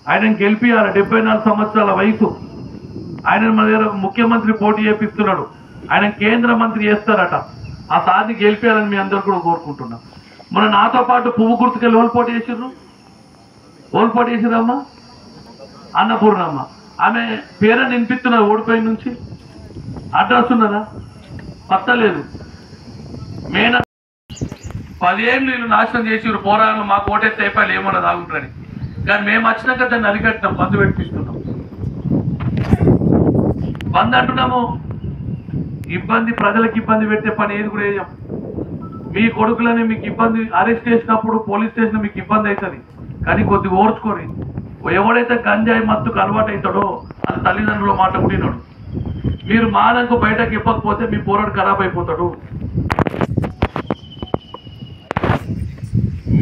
ఆయనను గెలిపియాలి 74 సంవత్సరాల వయసు ఆయన మన దగ్గర ముఖ్యమంత్రి పోటీ చేపిస్తున్నాడు ఆయన కేంద్ర మంత్రి చేస్తారట ఆ సార్ని గెలిపియాలని మీ అందరూ కూడా కోరుకుంటున్నాం మన నాతో పాటు పువ్వు గుర్తుకెళ్ళి ఓల్ పోటీ చేసిరమ్మా అన్నపూర్ణమ్మ ఆమె పేరని వినిపిస్తున్నారు ఓడిపోయిన నుంచి అడ్రస్ ఉన్నదా పత్తలేదు మేన 10 ఏళ్ళు వీళ్ళు నాశనం చేసిరు పోరాళ్ళు మాకు ఓటేస్తే అయిపోయాలి ఏమన్నా తాగుంటారని కానీ మేము వచ్చినాక దాన్ని అరికట్టినాం బంద్ పెట్టిస్తున్నాం బంద్ అంటున్నాము ఇబ్బంది ప్రజలకు ఇబ్బంది పెట్టే పని ఏది కూడా వేయం మీ కొడుకులని మీకు ఇబ్బంది అరెస్ట్ చేసినప్పుడు పోలీస్ స్టేషన్ మీకు ఇబ్బంది అవుతుంది కానీ కొద్దిగా ఓర్చుకోరి ఎవడైతే గంజాయి మత్తుకు అలవాటు అవుతాడో అది తల్లిదండ్రుల మాట కుడినాడు మీరు మానంకు బయటకు ఇవ్వకపోతే మీ పోరాడు ఖరాబ్ అయిపోతాడు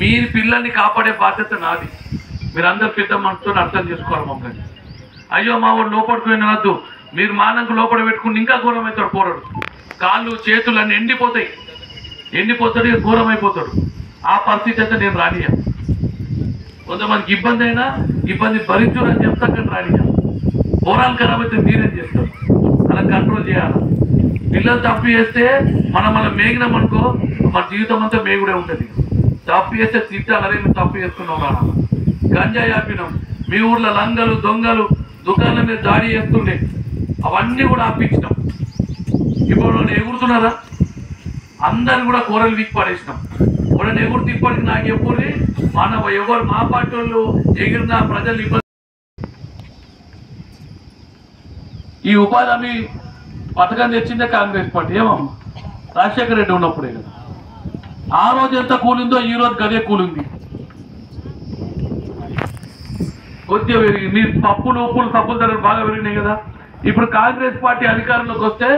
మీరు పిల్లల్ని కాపాడే బాధ్యత నాది మీరందరూ పెద్ద మనసుతో అర్థం చేసుకోవాలి మమ్మల్ని అయ్యో మా వాడు లోపడిపోయినద్దు మీరు మానంకు లోపల పెట్టుకుని ఇంకా ఘోరం అవుతాడు పోరాడు కాళ్ళు చేతులు అన్నీ ఎండిపోతాడు ఘోరం అయిపోతాడు ఆ పరిస్థితి అయితే నేను రానియా కొంతమందికి ఇబ్బంది అయినా ఇబ్బంది భరించురు అని చెప్తా కానీ రానియా పోరాలు ఖరాబ్ అయితే మీరేం చేస్తారు అలా కంట్రోల్ చేయాలి పిల్లలు తప్పు చేస్తే మనం మేగినాం అనుకో మన జీవితం అంతా మేగుడే ఉంటుంది తప్పు చేస్తే తిట్టాలనే మేము తప్పు చేస్తున్నాం రా గంజాయి ఆపినాం మీ ఊర్లో లంగలు దొంగలు దుకాణాల మీద దాడి చేస్తుండే అవన్నీ కూడా ఆపించినాం ఇప్పుడు వాళ్ళు ఎగురుతున్నారా అందరు కూడా కూరలు వీక్ పడేసినాం వాళ్ళని ఎగురు తిప్పటికి నాకు ఎప్పుడు ఎవరు మా పార్టీ వాళ్ళు ఎగిరిన ప్రజలు ఇబ్బంది ఈ ఉపాధి హామీ పథకం తెచ్చిందే కాంగ్రెస్ పార్టీ ఏమమ్మా రాజశేఖర రెడ్డి ఉన్నప్పుడే కదా ఆ రోజు ఎంత కూలిందో ఈ రోజు గదే కూలింది కొద్దిగా పెరిగింది మీ పప్పులు ఉప్పులు సబ్బుల ధరలు బాగా పెరిగినాయి కదా ఇప్పుడు కాంగ్రెస్ పార్టీ అధికారంలోకి వస్తే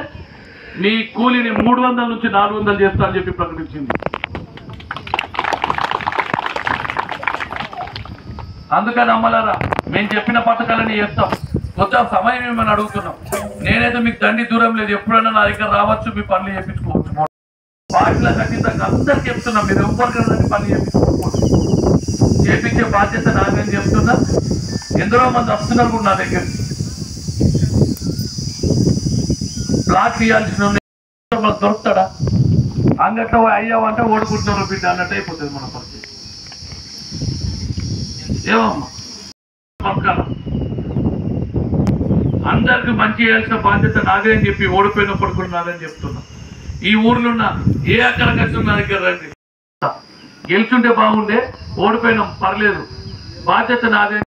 మీ కూలీని 300 నుంచి 400 చేస్తా అని చెప్పి ప్రకటించింది అందుకని అమ్మలారా మేము చెప్పిన పథకాలని చేస్తాం కొంచెం సమయం ఏమని అడుగుతున్నాం నేనైతే మీకు దండి దూరం లేదు ఎప్పుడైనా నా దగ్గర రావచ్చు మీ పనులు చేయించుకోవచ్చు పార్టీల ఖచ్చితంగా అందరికి చెప్తున్నాం మీరు ఎవరికైనా పనులు చేయించే బాధ్యత నాకేం చెప్తున్నా ఎందరో మంది వస్తున్నారు కూడా నా దగ్గర బ్లాక్ తీయాల్సిన మనకు దొరుకుతాడా అంగట్లో అయ్యావంటే ఓడుకుంటున్నారు బిడ్డ అన్నట్టు అయిపోతుంది మన పరిస్థితి ఏమమ్మా అందరికి మంచి చేయాల్సిన బాధ్యత నాదని చెప్పి ఓడిపోయినప్పుడు కూడా నాదని చెప్తున్నా ఈ ఊర్లో ఉన్న ఏ అక్కడ కష్టం నా దగ్గర రండి గెలుచుంటే బాగుండే ఓడిపోయినాం పర్లేదు బాధ్యత నాదే